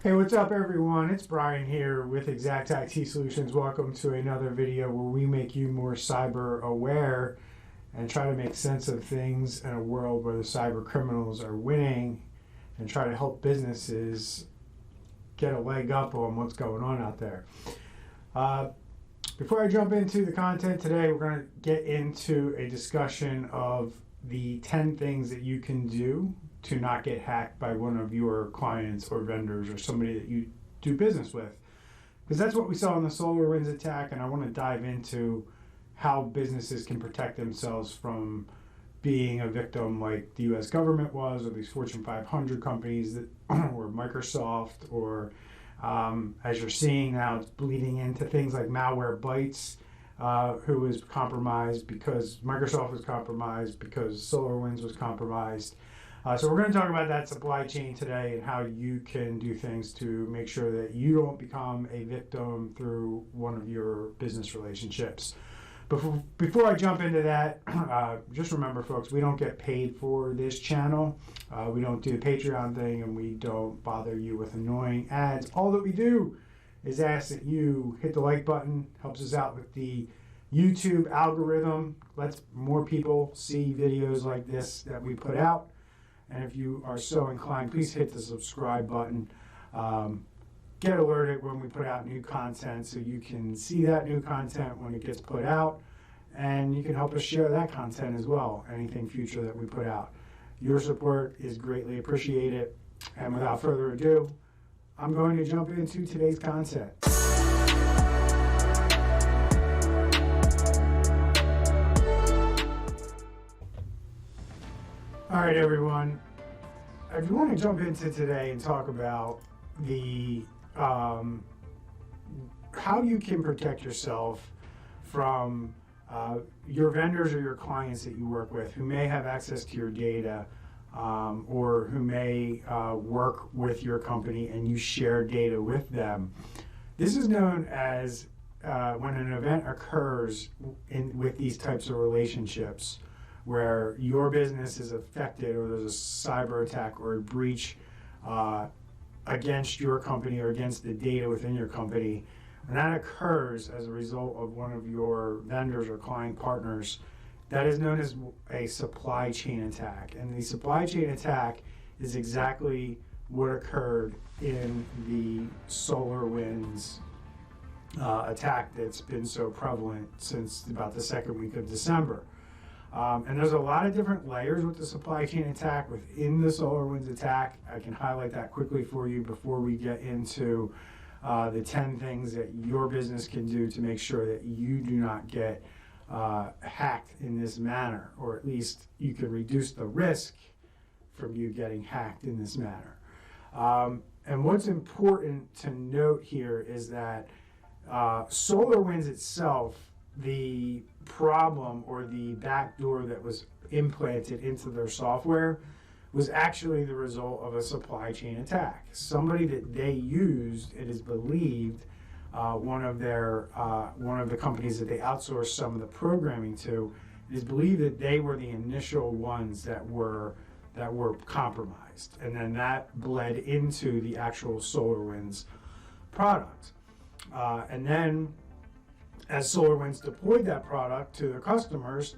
Hey, what's up everyone? It's Brian here with Exact IT Solutions. Welcome to another video where we make you more cyber aware and try to make sense of things in a world where the cyber criminals are winning and try to help businesses get a leg up on what's going on out there. Before I jump into the content today, we're going to get into a discussion of the 10 things that you can do to not get hacked by one of your clients or vendors or somebody that you do business with. Because that's what we saw in the SolarWinds attack, and I want to dive into how businesses can protect themselves from being a victim like the US government was, or these Fortune 500 companies that, or Microsoft, or as you're seeing now, it's bleeding into things like Malwarebytes, who was compromised because Microsoft was compromised, because SolarWinds was compromised. So we're going to talk about that supply chain today and how you can do things to make sure that you don't become a victim through one of your business relationships. Before I jump into that, just remember, folks, we don't get paid for this channel. We don't do the Patreon thing, and we don't bother you with annoying ads. All that we do is ask that you hit the like button. Helps us out with the YouTube algorithm. Lets more people see videos like this that we put out. And if you are so inclined, please hit the subscribe button. Get alerted when we put out new content so you can see that new content when it gets put out. And you can help us share that content as well, anything future that we put out. Your support is greatly appreciated. And without further ado, I'm going to jump into today's content. All right, everyone. I want to jump into today and talk about the how you can protect yourself from your vendors or your clients that you work with who may have access to your data or who may work with your company and you share data with them. This is known as when an event occurs with these types of relationships, where your business is affected or there's a cyber attack or a breach against your company or against the data within your company. When that occurs as a result of one of your vendors or client partners, that is known as a supply chain attack. And the supply chain attack is exactly what occurred in the SolarWinds attack that's been so prevalent since about the second week of December. And there's a lot of different layers with the supply chain attack within the SolarWinds attack. I can highlight that quickly for you before we get into the 10 things that your business can do to make sure that you do not get hacked in this manner, or at least you can reduce the risk from you getting hacked in this manner. And what's important to note here is that SolarWinds itself, the problem or the backdoor that was implanted into their software was actually the result of a supply chain attack. Somebody that they used, it is believed, one of the companies that they outsourced some of the programming to, it is believed that they were the initial ones that were compromised, and then that bled into the actual SolarWinds product, and then as SolarWinds deployed that product to their customers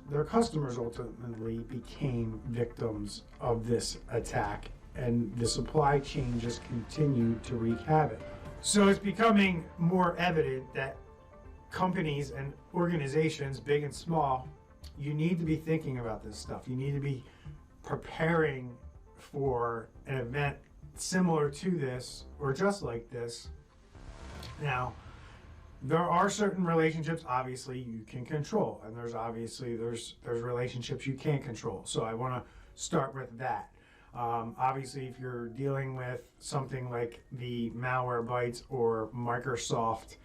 ultimately became victims of this attack, and the supply chain just continued to wreak havoc. So it's becoming more evident that companies and organizations, big and small, you need to be thinking about this stuff. You need to be preparing for an event similar to this or just like this. Now, there are certain relationships obviously you can control, and there's relationships you can't control. So I want to start with that. Obviously, if you're dealing with something like the Malwarebytes or Microsoft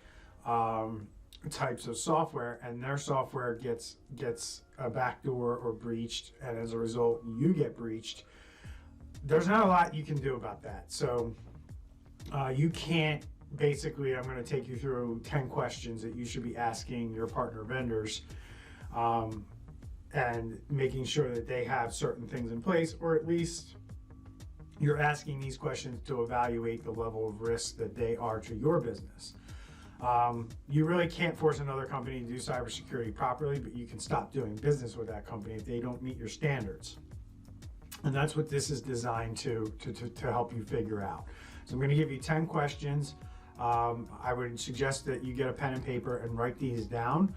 types of software, and their software gets a backdoor or breached, and as a result you get breached, there's not a lot you can do about that. So you can't. Basically, I'm going to take you through 10 questions that you should be asking your partner vendors and making sure that they have certain things in place, or at least you're asking these questions to evaluate the level of risk that they are to your business. You really can't force another company to do cybersecurity properly, but you can stop doing business with that company if they don't meet your standards. And that's what this is designed to help you figure out. So I'm going to give you 10 questions. I would suggest that you get a pen and paper and write these down,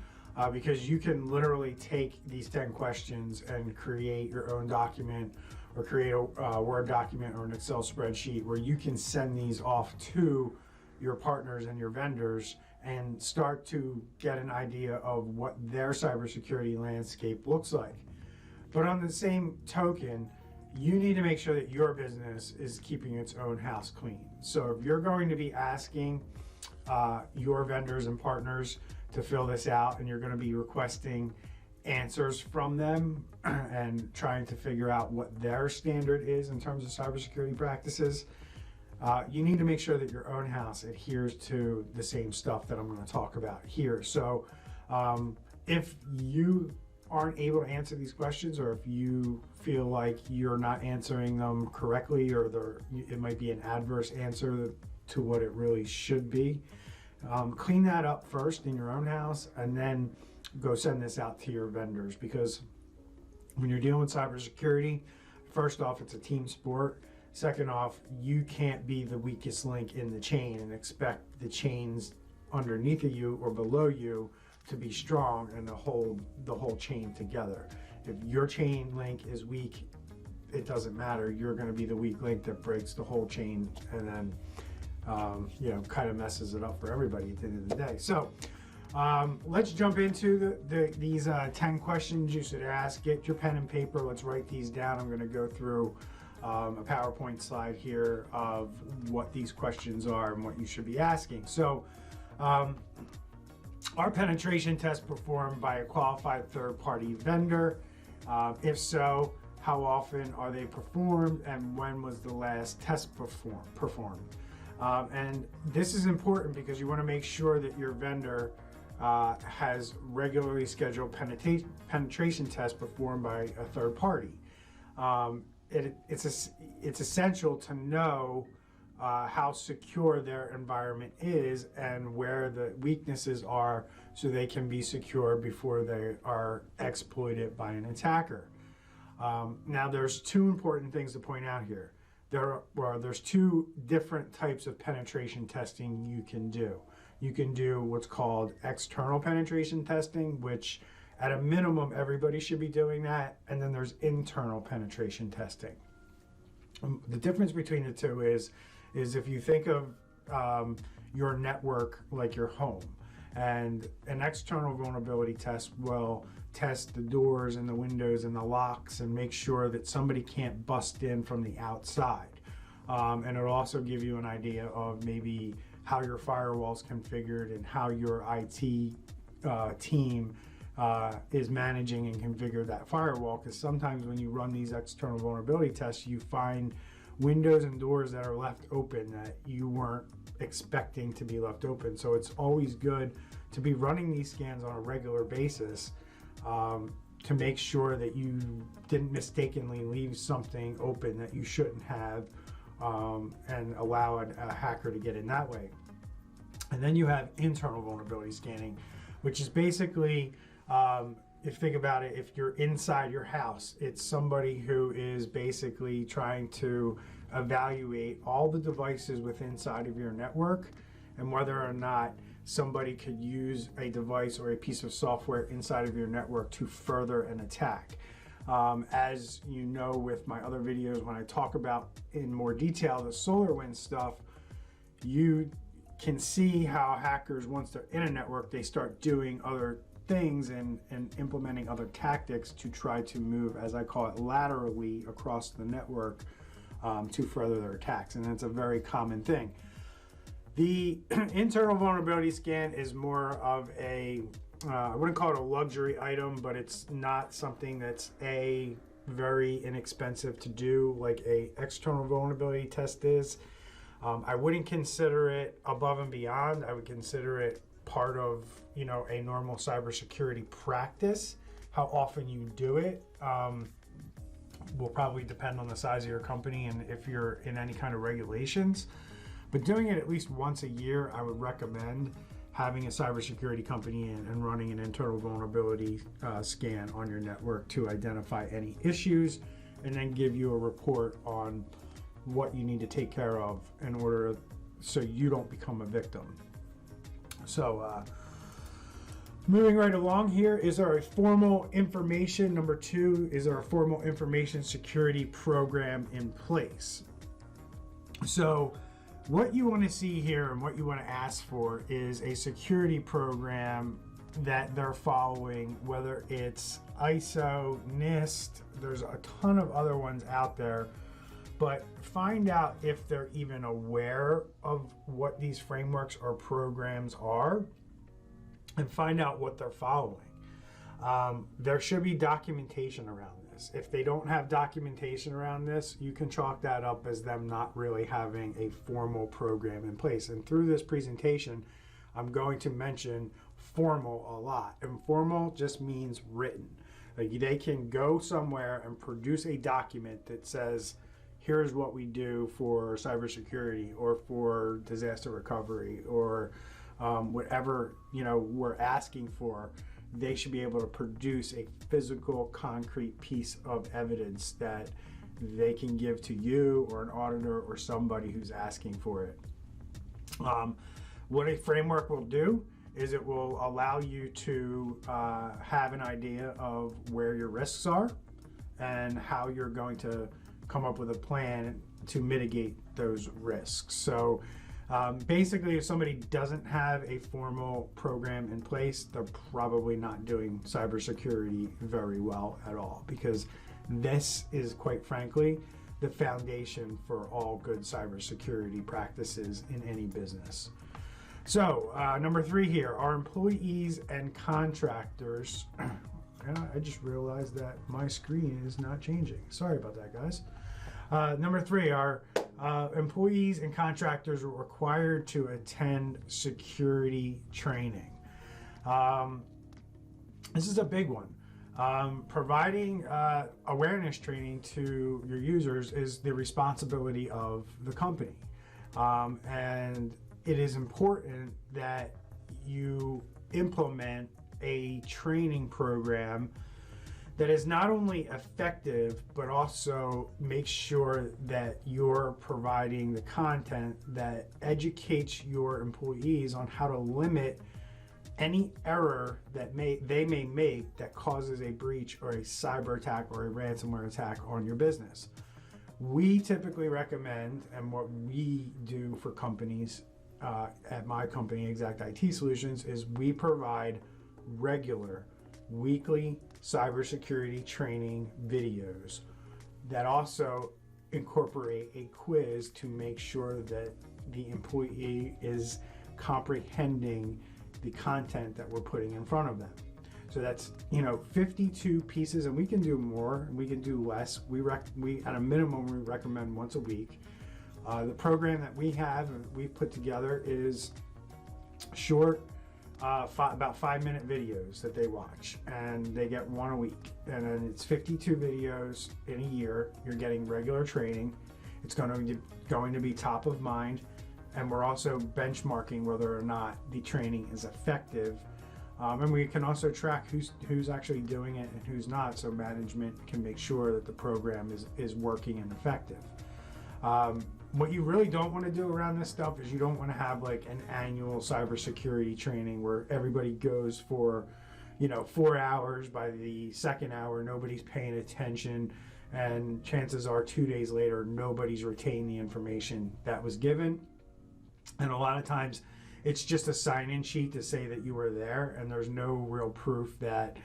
because you can literally take these 10 questions and create your own document, or create a Word document or an Excel spreadsheet where you can send these off to your partners and your vendors and start to get an idea of what their cybersecurity landscape looks like. But on the same token, you need to make sure that your business is keeping its own house clean. So if you're going to be asking your vendors and partners to fill this out, and you're going to be requesting answers from them and trying to figure out what their standard is in terms of cybersecurity practices, you need to make sure that your own house adheres to the same stuff that I'm going to talk about here. So if you aren't able to answer these questions, or if you feel like you're not answering them correctly, or it might be an adverse answer to what it really should be, clean that up first in your own house, and then go send this out to your vendors. Because when you're dealing with cybersecurity, first off, it's a team sport. Second off, you can't be the weakest link in the chain and expect the chains underneath of you or below you to be strong and to hold the whole chain together. If your chain link is weak, it doesn't matter. You're going to be the weak link that breaks the whole chain, and then kind of messes it up for everybody at the end of the day. So let's jump into these 10 questions you should ask. Get your pen and paper. Let's write these down. I'm going to go through a PowerPoint slide here of what these questions are and what you should be asking. So are penetration tests performed by a qualified third-party vendor? If so, how often are they performed, and when was the last test performed? And this is important because you want to make sure that your vendor has regularly scheduled penetration tests performed by a third party. It's essential to know how secure their environment is and where the weaknesses are, so they can be secure before they are exploited by an attacker. Now, there's two important things to point out here. There's two different types of penetration testing you can do. You can do what's called external penetration testing, which at a minimum everybody should be doing that, and then there's internal penetration testing. The difference between the two is if you think of your network like your home, and an external vulnerability test will test the doors and the windows and the locks and make sure that somebody can't bust in from the outside. And it'll also give you an idea of maybe how your firewall's configured and how your IT team is managing and configure that firewall. Because sometimes when you run these external vulnerability tests, you find windows and doors that are left open that you weren't expecting to be left open. So it's always good to be running these scans on a regular basis to make sure that you didn't mistakenly leave something open that you shouldn't have, and allow a hacker to get in that way. And then you have internal vulnerability scanning, which is basically, if you think about it, if you're inside your house, it's somebody who is basically trying to evaluate all the devices within inside of your network and whether or not somebody could use a device or a piece of software inside of your network to further an attack. As you know, with my other videos, when I talk about in more detail the SolarWinds stuff, you can see how hackers, once they're in a network, they start doing other things and implementing other tactics to try to move, as I call it, laterally across the network to further their attacks. And that's a very common thing. The internal vulnerability scan is more of a, I wouldn't call it a luxury item, but it's not something that's very inexpensive to do like a external vulnerability test is. I wouldn't consider it above and beyond. I would consider it part of, a normal cybersecurity practice, how often you do it. will probably depend on the size of your company and if you're in any kind of regulations. But doing it at least once a year, I would recommend having a cybersecurity company and running an internal vulnerability scan on your network to identify any issues and then give you a report on what you need to take care of in order so you don't become a victim. So moving right along here, is there a formal information, number 2, is there a formal information security program in place? So what you want to see here and what you want to ask for is a security program that they're following, whether it's ISO, NIST, there's a ton of other ones out there, but find out if they're even aware of what these frameworks or programs are and find out what they're following. There should be documentation around this. If they don't have documentation around this, you can chalk that up as them not really having a formal program in place. And through this presentation, I'm going to mention formal a lot. Informal just means written. Like they can go somewhere and produce a document that says, here's what we do for cybersecurity or for disaster recovery or whatever we're asking for. They should be able to produce a physical, concrete piece of evidence that they can give to you or an auditor or somebody who's asking for it. What a framework will do is it will allow you to have an idea of where your risks are and how you're going to come up with a plan to mitigate those risks. So basically, if somebody doesn't have a formal program in place, they're probably not doing cybersecurity very well at all, because this is, quite frankly, the foundation for all good cybersecurity practices in any business. So number 3 here, our employees and contractors. I just realized that my screen is not changing. Sorry about that, guys. Number 3, our employees and contractors are required to attend security training. This is a big one. Providing awareness training to your users is the responsibility of the company. And it is important that you implement a training program that is not only effective, but also make sure that you're providing the content that educates your employees on how to limit any error that they may make that causes a breach or a cyber attack or a ransomware attack on your business. We typically recommend, and what we do for companies at my company, Exact IT Solutions, is we provide regular weekly cybersecurity training videos that also incorporate a quiz to make sure that the employee is comprehending the content that we're putting in front of them. So that's 52 pieces, and we can do more, we can do less. We at a minimum we recommend once a week. The program that we've put together is short, about 5-minute videos that they watch, and they get one a week, and then it's 52 videos in a year. You're getting regular training. It's going to be top of mind, and we're also benchmarking whether or not the training is effective, and we can also track who's actually doing it and who's not, so management can make sure that the program is working and effective. What you really don't want to do around this stuff is you don't want to have like an annual cybersecurity training where everybody goes for 4 hours. By the second hour, nobody's paying attention, and chances are 2 days later, nobody's retained the information that was given. And a lot of times it's just a sign-in sheet to say that you were there, and there's no real proof that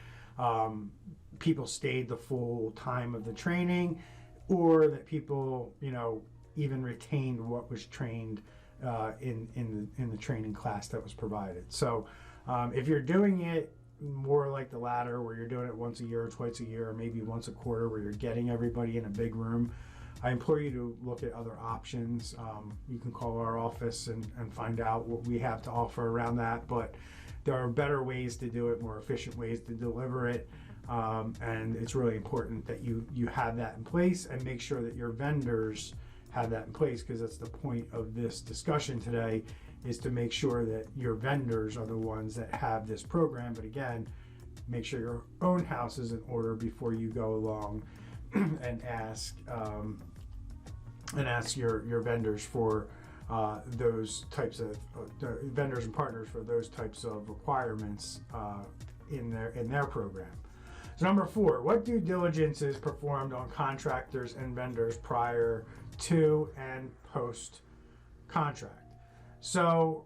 people stayed the full time of the training, or that people even retained what was trained in the training class that was provided. So if you're doing it more like the latter, where you're doing it once a year or twice a year, or maybe once a quarter, where you're getting everybody in a big room, I implore you to look at other options. You can call our office and find out what we have to offer around that, but there are better ways to do it, more efficient ways to deliver it. And it's really important that you have that in place and make sure that your vendors have that in place, because that's the point of this discussion today, is to make sure that your vendors are the ones that have this program. But again, make sure your own house is in order before you go along and ask your vendors for those types of vendors and partners for those types of requirements in their program. So number 4, what due diligence is performed on contractors and vendors prior to and post contract? So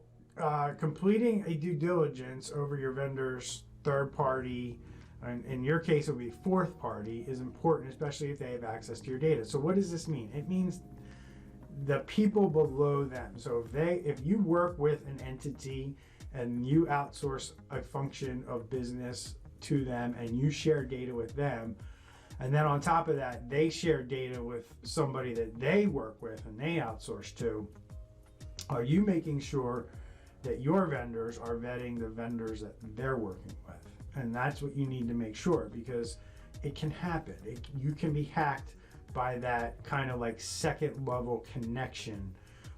completing a due diligence over your vendor's third party, and in your case it would be fourth party, is important, especially if they have access to your data. So what does this mean? It means the people below them. So if you work with an entity and you outsource a function of business to them and you share data with them, and then on top of that they share data with somebody that they work with and they outsource to, are you making sure that your vendors are vetting the vendors that they're working with? And that's what you need to make sure, because it can happen. You can be hacked by that kind of like second level connection,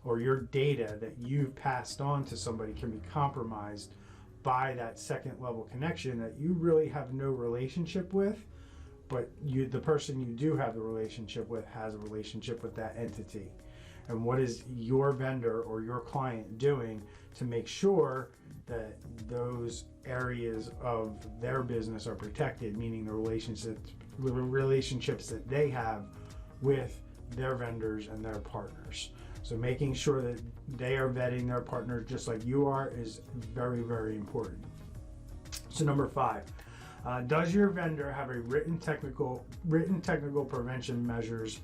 or your data that you've passed on to somebody can be compromised by that second level connection that you really have no relationship with, but the person you do have the relationship with has a relationship with that entity. And what is your vendor or your client doing to make sure that those areas of their business are protected, meaning the relationships that they have with their vendors and their partners. So making sure that they are vetting their partners just like you are is very, very important. So number 5, does your vendor have a written technical prevention measures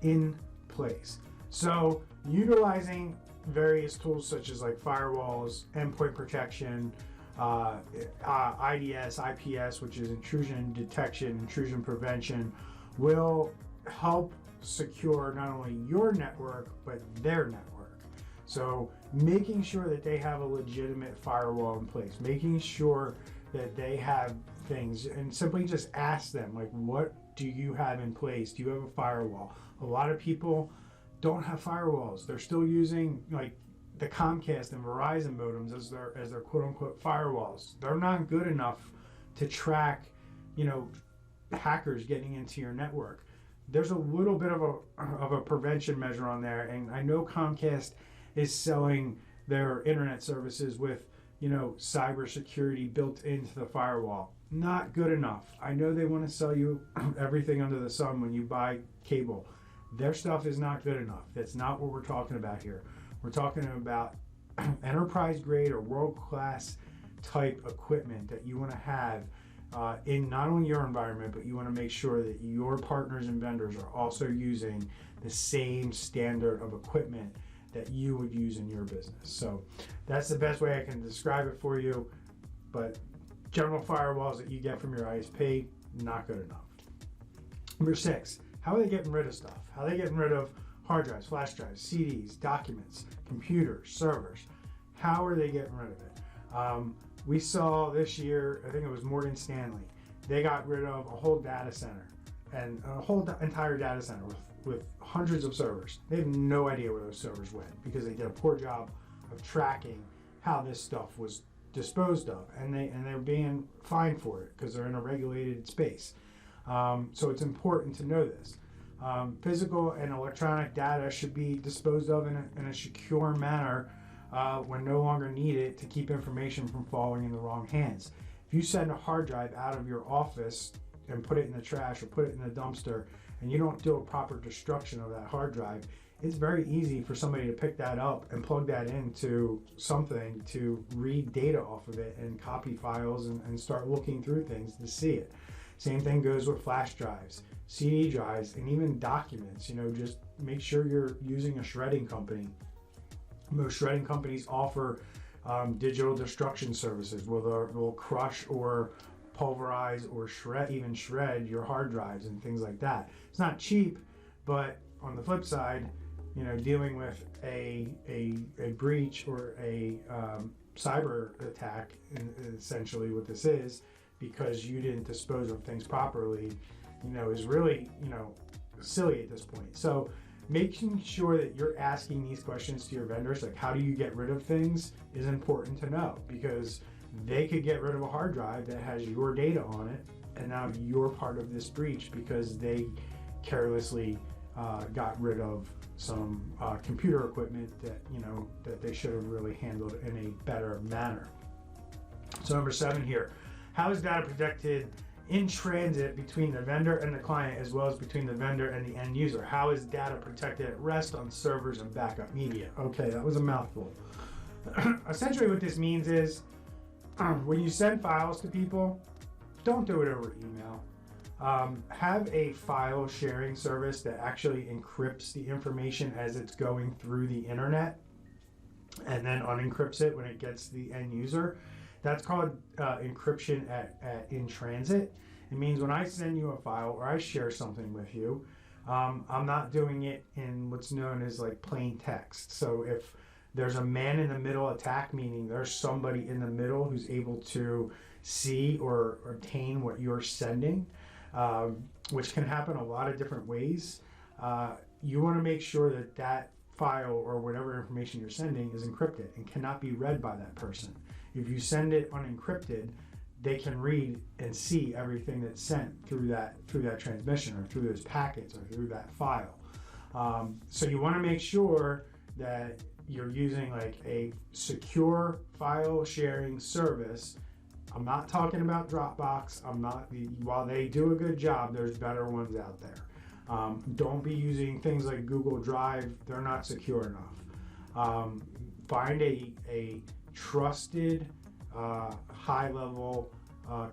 in place? So utilizing various tools such as like firewalls, endpoint protection, IDS, IPS, which is intrusion detection, intrusion prevention, will help secure not only your network but their network. So making sure that they have a legitimate firewall in place, making sure that they have things, and simply just ask them, like, what do you have in place? Do you have a firewall? A lot of people don't have firewalls. They're still using like the Comcast and Verizon modems as their quote unquote firewalls. They're not good enough to track, hackers getting into your network. There's a little bit of a prevention measure on there, and I know Comcast is selling their internet services with cybersecurity built into the firewall. Not good enough. I know they want to sell you everything under the sun when you buy cable. Their stuff is not good enough. That's not what we're talking about here. We're talking about enterprise grade or world-class type equipment that you want to have in not only your environment, but you want to make sure that your partners and vendors are also using the same standard of equipment that you would use in your business. So that's the best way I can describe it for you. But general firewalls that you get from your ISP, not good enough. Number 6, how are they getting rid of stuff? How are they getting rid of hard drives, flash drives, CDs, documents, computers, servers? How are they getting rid of it? We saw this year, I think it was Morgan Stanley, they got rid of a whole data center, and a whole entire data center with hundreds of servers. They have no idea where those servers went because they did a poor job of tracking how this stuff was disposed of, and they're being fined for it because they're in a regulated space. So it's important to know this. Physical and electronic data should be disposed of in a secure manner when no longer needed to keep information from falling in the wrong hands. If you send a hard drive out of your office and put it in the trash or put it in the dumpster, and you don't do a proper destruction of that hard drive, it's very easy for somebody to pick that up and plug that into something to read data off of it and copy files and start looking through things to see it. Same thing goes with flash drives, CD drives, and even documents. Just make sure you're using a shredding company. Most shredding companies offer digital destruction services where they'll crush or pulverize or shred your hard drives and things like that. It's not cheap, but on the flip side, dealing with a breach or a cyber attack, essentially what this is, because you didn't dispose of things properly, is really, silly at this point. So making sure that you're asking these questions to your vendors, like how do you get rid of things, is important to know, because they could get rid of a hard drive that has your data on it, and now you're part of this breach because they carelessly got rid of some computer equipment that that they should have really handled in a better manner. So number 7 here, how is data protected in transit between the vendor and the client, as well as between the vendor and the end user? How is data protected at rest on servers and backup media? Okay, that was a mouthful. Essentially what this means is when you send files to people, don't do it over email. Have a file sharing service that actually encrypts the information as it's going through the internet and then unencrypts it when it gets to the end user. That's called encryption in transit. It means when I send you a file or I share something with you, I'm not doing it in what's known as like plain text. So if there's a man in the middle attack, meaning there's somebody in the middle who's able to see or obtain what you're sending, which can happen a lot of different ways. You want to make sure that that file or whatever information you're sending is encrypted and cannot be read by that person. If you send it unencrypted, they can read and see everything that's sent through that transmission or through those packets or through that file. So you want to make sure that you're using like a secure file sharing service. I'm not talking about Dropbox. While they do a good job, there's better ones out there. Don't be using things like Google Drive. They're not secure enough. Find a trusted, high-level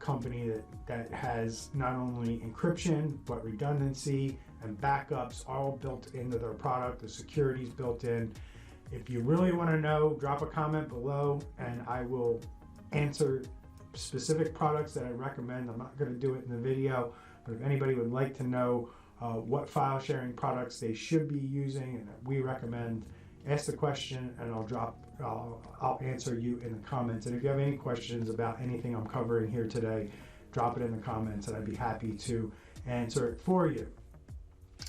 company that has not only encryption, but redundancy and backups all built into their product. The security's built in. If you really want to know, drop a comment below and I will answer specific products that I recommend. I'm not going to do it in the video, but if anybody would like to know what file sharing products they should be using and that we recommend, ask the question and I'll answer you in the comments. And if you have any questions about anything I'm covering here today, drop it in the comments and I'd be happy to answer it for you.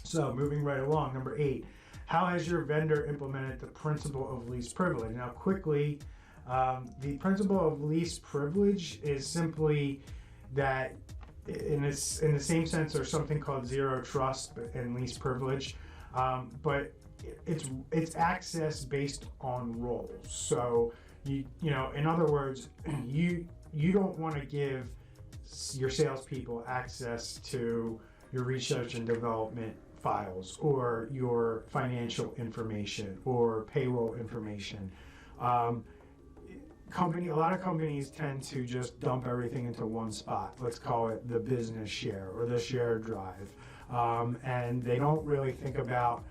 So moving right along, number 8, how has your vendor implemented the principle of least privilege? Now quickly, the principle of least privilege is simply that in the same sense there's something called zero trust and least privilege, but it's access based on roles. So in other words, you don't want to give your salespeople access to your research and development files or your financial information or payroll information. A lot of companies tend to just dump everything into one spot. Let's call it the business share or the shared drive. And they don't really think about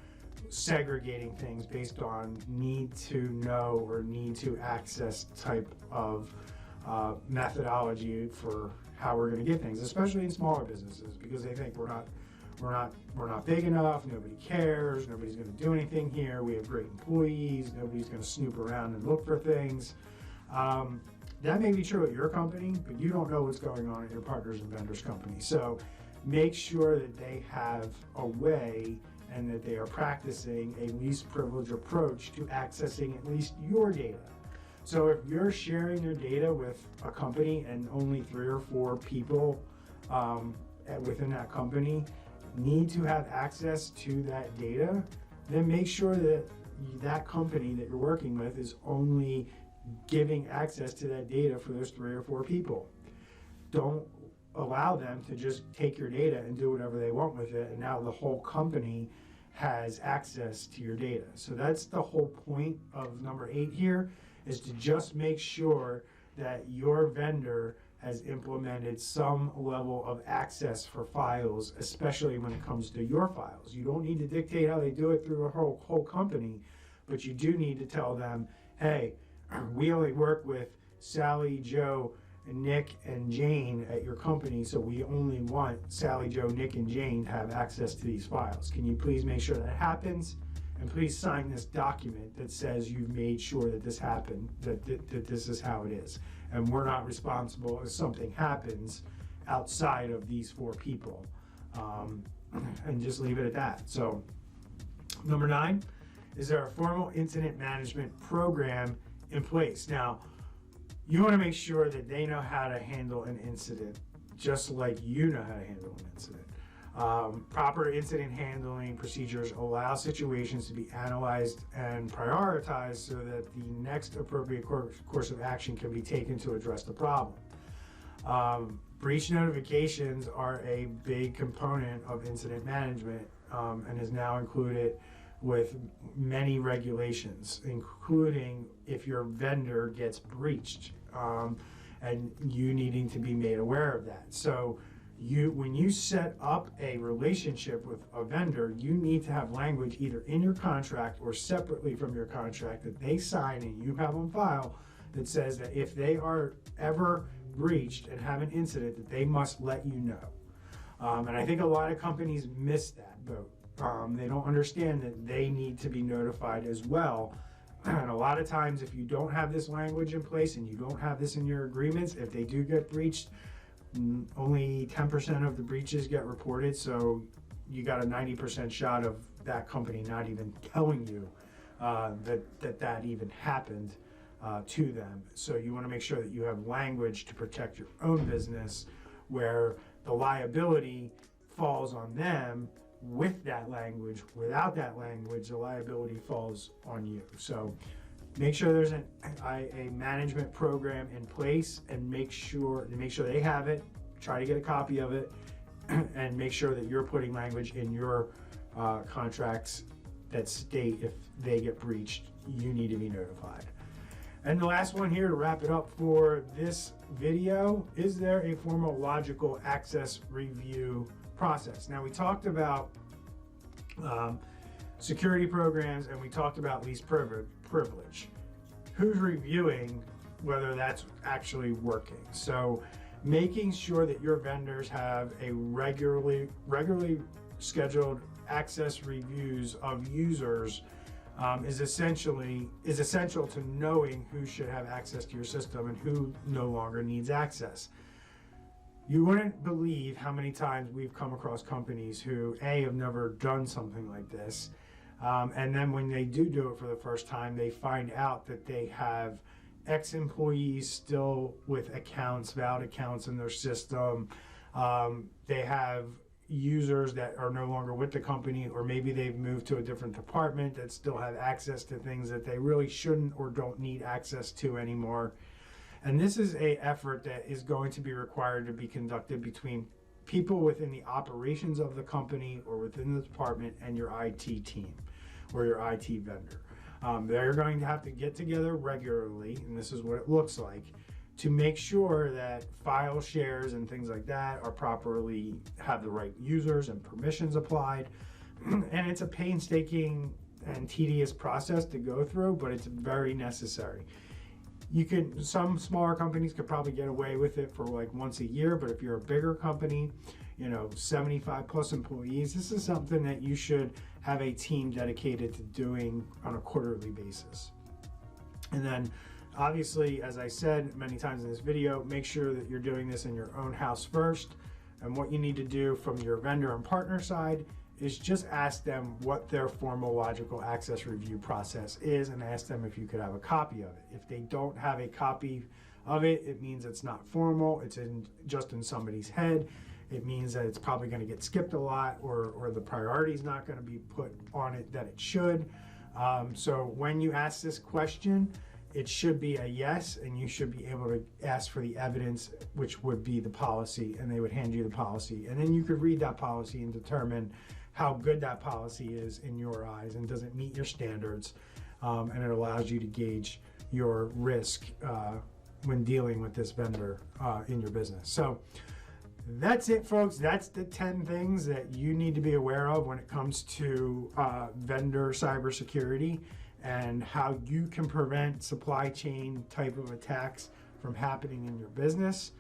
segregating things based on need to know or need to access type of methodology for how we're going to get things, especially in smaller businesses, because they think we're not big enough, nobody cares, nobody's going to do anything here, we have great employees, nobody's going to snoop around and look for things. That may be true at your company, but you don't know what's going on at your partners and vendors company. So make sure that they have a way and that they are practicing a least privilege approach to accessing at least your data. So if you're sharing your data with a company and only 3 or 4 people within that company need to have access to that data, then make sure that that company that you're working with is only giving access to that data for those 3 or 4 people. Don't allow them to just take your data and do whatever they want with it, and now the whole company has access to your data. So that's the whole point of number 8 here, is to just make sure that your vendor has implemented some level of access for files, especially when it comes to your files. You don't need to dictate how they do it through a whole company, but you do need to tell them, hey, we only work with Sally, Joe, Nick, and Jane at your company, so we only want Sally, Joe, Nick, and Jane to have access to these files. Can you please make sure that happens? and please sign this document that says you've made sure that this happened, that this is how it is. And we're not responsible if something happens outside of these 4 people. And just leave it at that. So, number 9, is there a formal incident management program in place? Now, you want to make sure that they know how to handle an incident, just like you know how to handle an incident. Proper incident handling procedures allow situations to be analyzed and prioritized so that the next appropriate course of action can be taken to address the problem. Breach notifications are a big component of incident management and is now included with many regulations, including if your vendor gets breached and you needing to be made aware of that. So when you set up a relationship with a vendor, you need to have language either in your contract or separately from your contract that they sign and you have on file that says that if they are ever breached and have an incident, that they must let you know. And I think a lot of companies miss that boat. They don't understand that they need to be notified as well. And a lot of times, if you don't have this language in place and you don't have this in your agreements, if they do get breached, only 10% of the breaches get reported. So you got a 90% shot of that company not even telling you that even happened to them. So you want to make sure that you have language to protect your own business where the liability falls on them with that language. Without that language, the liability falls on you. So make sure there's a management program in place and make sure they have it. Try to get a copy of it and make sure that you're putting language in your contracts that state if they get breached, you need to be notified. And the last one here to wrap it up for this video, is there a formal logical access review process? Now we talked about security programs and we talked about least privilege. Who's reviewing whether that's actually working? So making sure that your vendors have a regularly scheduled access reviews of users is essential to knowing who should have access to your system and who no longer needs access. You wouldn't believe how many times we've come across companies who have never done something like this, and then when they do it for the first time, they find out that they have ex-employees still with valid accounts in their system. They have users that are no longer with the company, or maybe they've moved to a different department that still have access to things that they really shouldn't or don't need access to anymore. And this is an effort that is going to be required to be conducted between people within the operations of the company or within the department and your IT team or your IT vendor. They're going to have to get together regularly, and this is what it looks like, to make sure that file shares and things like that are properly, have the right users and permissions applied. And it's a painstaking and tedious process to go through, but it's very necessary. Some smaller companies could probably get away with it for like once a year, but if you're a bigger company, 75 plus employees, this is something that you should have a team dedicated to doing on a quarterly basis. And then obviously, as I said many times in this video, make sure that you're doing this in your own house first. And what you need to do from your vendor and partner side is just ask them what their formal logical access review process is and ask them if you could have a copy of it. If they don't have a copy of it, it means it's not formal, it's just in somebody's head. It means that it's probably going to get skipped a lot, or the priority is not going to be put on it that it should. So when you ask this question, it should be a yes, and you should be able to ask for the evidence, which would be the policy, and they would hand you the policy. And then you could read that policy and determine how good that policy is in your eyes and does it meet your standards. And it allows you to gauge your risk when dealing with this vendor in your business. So that's it, folks. That's the 10 things that you need to be aware of when it comes to vendor cybersecurity and how you can prevent supply chain type of attacks from happening in your business.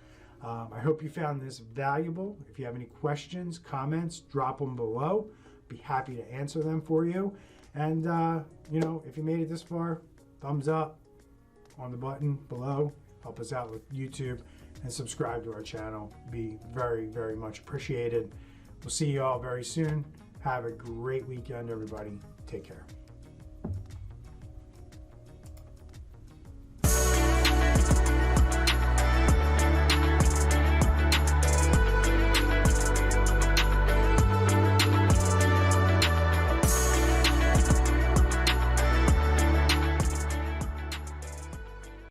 I hope you found this valuable. If you have any questions, comments, drop them below. Be happy to answer them for you. And, you know, if you made it this far, thumbs up on the button below. Help us out with YouTube and subscribe to our channel. Be very, very much appreciated. We'll see you all very soon. Have a great weekend, everybody. Take care.